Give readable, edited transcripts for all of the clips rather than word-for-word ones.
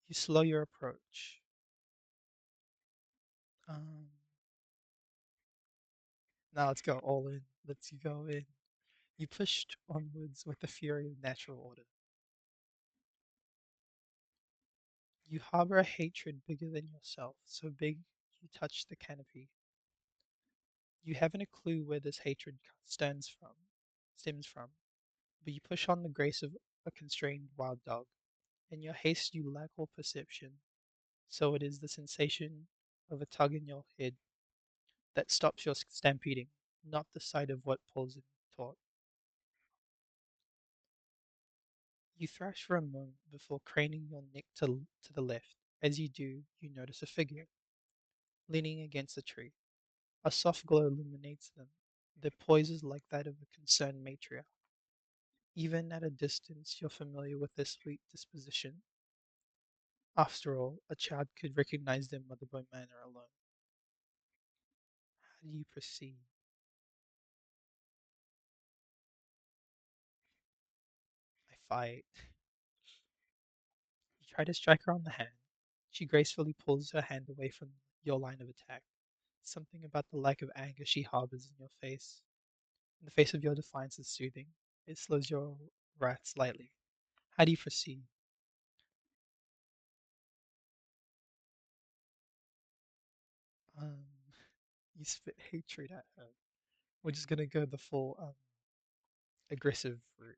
You slow your approach. Um, Now let's go all in. Let's go in. You pushed onwards with the fury of natural order. You harbor a hatred bigger than yourself, so big you touch the canopy. You haven't a clue where this hatred stems from, but you push on the grace of a constrained wild dog. In your haste, you lack all perception, so it is the sensation of a tug in your head that stops your stampeding, not the sight of what pulls in taut. You thrash for a moment before craning your neck to the left. As you do, you notice a figure leaning against a tree. A soft glow illuminates them. Their poise is like that of a concerned matriarch. Even at a distance, you're familiar with their sweet disposition. After all, a child could recognize their mother by manner alone. How do you proceed? I fight. You try to strike her on the hand. She gracefully pulls her hand away from your line of attack. Something about the lack of anger she harbors in your face. In the face of your defiance is soothing. It slows your wrath slightly. How do you proceed? Um, you spit hatred at her. We're just gonna go the full aggressive route.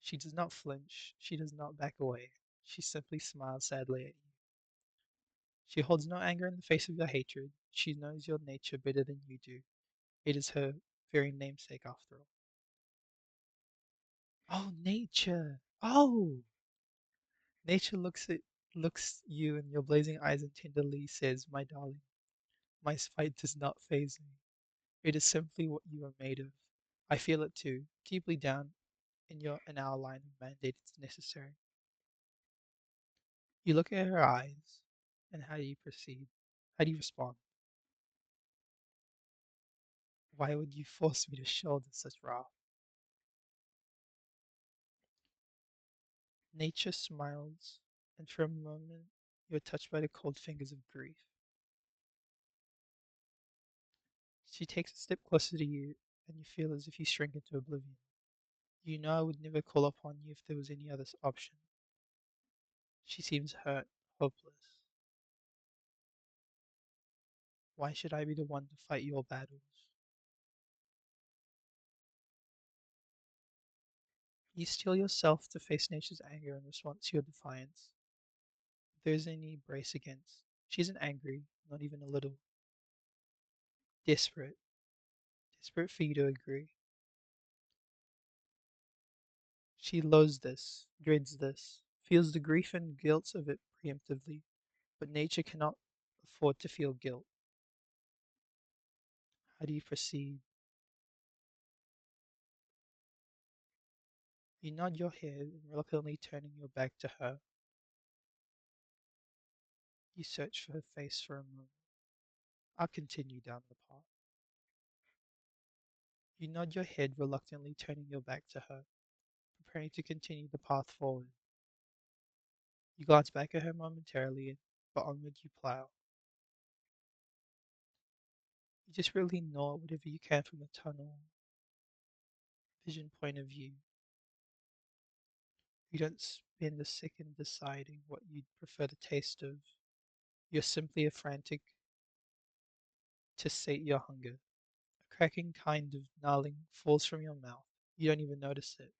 She does not flinch. She does not back away. She simply smiles sadly at you. She holds no anger in the face of your hatred. She knows your nature better than you do. It is her very namesake after all. Oh, nature! Oh! Nature looks you in your blazing eyes and tenderly says, "My darling, my spite does not faze me. It is simply what you are made of. I feel it too, deeply down in our line of mandate it's necessary." You look at her eyes, and how do you proceed? How do you respond? Why would you force me to shoulder such wrath? Nature smiles, and for a moment you are touched by the cold fingers of grief. She takes a step closer to you, and you feel as if you shrink into oblivion. You know I would never call upon you if there was any other option. She seems hurt, hopeless. Why should I be the one to fight your battles? You steel yourself to face nature's anger in response to your defiance. If there's any brace against, she isn't angry, not even a little. Desperate, desperate for you to agree. She loathes this, dreads this, feels the grief and guilt of it preemptively, but nature cannot afford to feel guilt. How do you proceed? You nod your head, reluctantly turning your back to her. You search for her face for a moment. I'll continue down the path. You nod your head, reluctantly turning your back to her, preparing to continue the path forward. You glance back at her momentarily, but onward you plow. You just really gnaw whatever you can from a tunnel vision point of view. You don't spend a second deciding what you'd prefer the taste of. You're simply a frantic to sate your hunger. A cracking kind of gnarling falls from your mouth. You don't even notice it,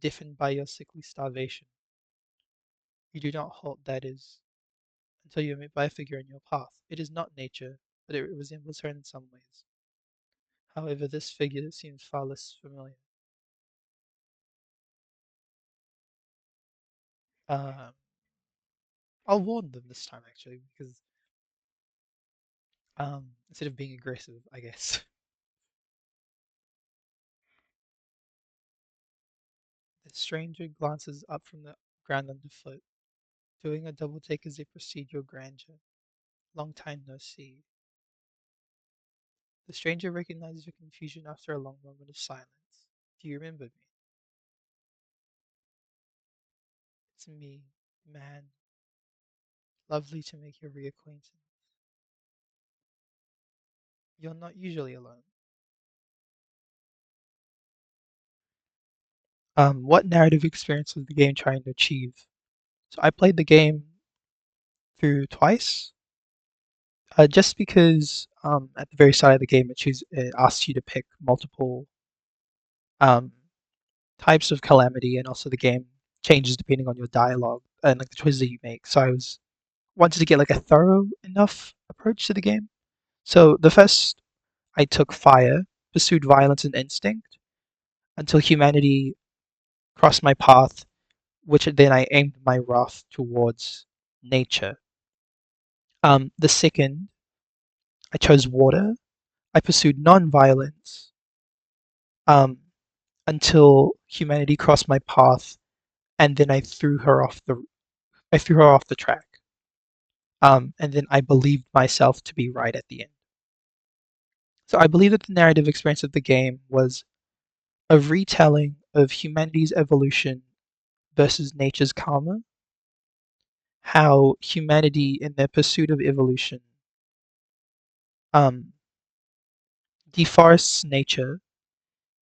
deafened by your sickly starvation. You do not halt, that is, until you are met by a figure in your path. It is not nature, but it resembles her in some ways. However, this figure seems far less familiar. Um, I'll warn them this time actually, because instead of being aggressive, I guess. The stranger glances up from the ground underfoot, doing a double take as they proceed your grandeur. Long time no see. The stranger recognizes your confusion after a long moment of silence. Do you remember me? It's me. Man, lovely to make your reacquaintance. You're not usually alone. What narrative experience was the game trying to achieve? So I played the game through twice, just because at the very start of the game it asks you to pick multiple um, types of calamity, and also the game changes depending on your dialogue and like the choices that you make. So I was wanted to get like a thorough enough approach to the game. So the first I took fire, pursued violence and instinct until humanity crossed my path, which then I aimed my wrath towards nature. The second, I chose water. I pursued non-violence um, until humanity crossed my path, and then I threw her off the track. And then I believed myself to be right at the end. So I believe that the narrative experience of the game was a retelling of humanity's evolution versus nature's karma, how humanity, in their pursuit of evolution, um, deforests nature,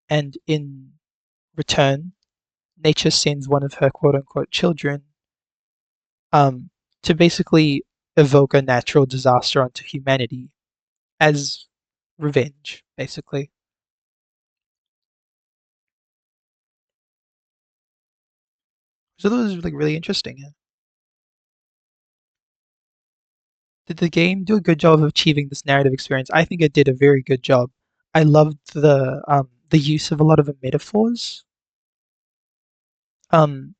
and in return, nature sends one of her quote unquote children um, to basically evoke a natural disaster onto humanity as revenge, basically. So that was like really interesting. Yeah. Did the game do a good job of achieving this narrative experience? I think it did a very good job. I loved the use of a lot of the metaphors um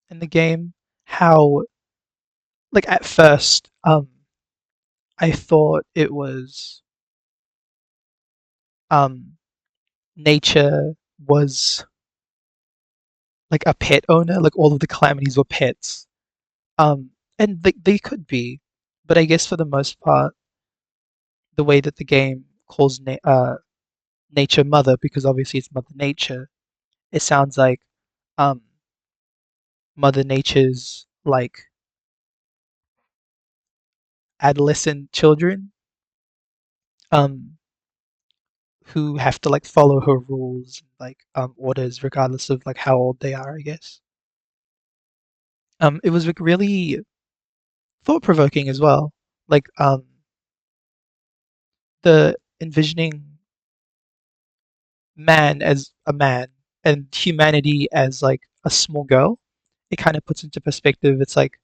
in the game. How like at first I thought it was um nature was like a pet owner, like all of the calamities were pets. And they could be, but I guess for the most part, the way that the game calls nature mother, because obviously it's Mother Nature, it sounds like um, Mother Nature's like adolescent children um, who have to like follow her rules, like orders, regardless of like how old they are, I guess. It was like really thought provoking as well, like the envisioning man as a man and humanity as like a small girl. It kind of puts into perspective. It's like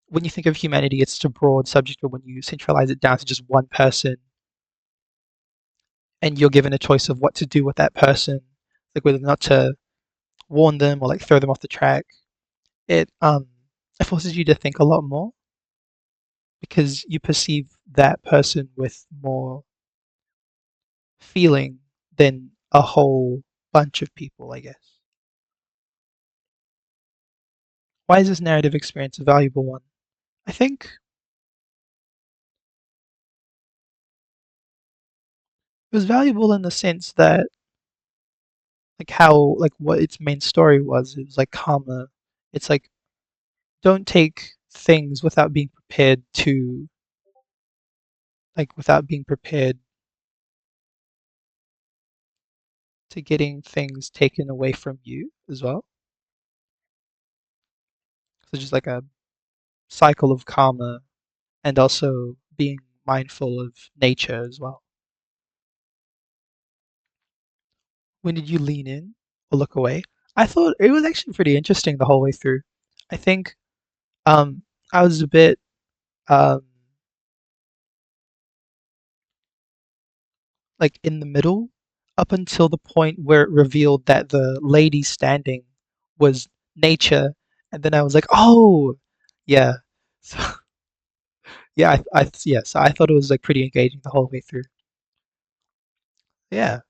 when you think of humanity, it's a broad subject, but when you centralize it down to just one person, and you're given a choice of what to do with that person, like whether or not to warn them or like throw them off the track, it it forces you to think a lot more because you perceive that person with more feeling than a whole bunch of people, I guess. Why is this narrative experience a valuable one? I think it was valuable in the sense that like how like what its main story was. It was like karma. It's like don't take things without being prepared to without being prepared to getting things taken away from you as well. So just like a cycle of karma and also being mindful of nature as well. When did you lean in or look away? I thought it was actually pretty interesting the whole way through. I think um, I was a bit um, like in the middle up until the point where it revealed that the lady standing was nature, and then I was like, oh, yeah. So, yeah, I thought it was like pretty engaging the whole way through. Yeah.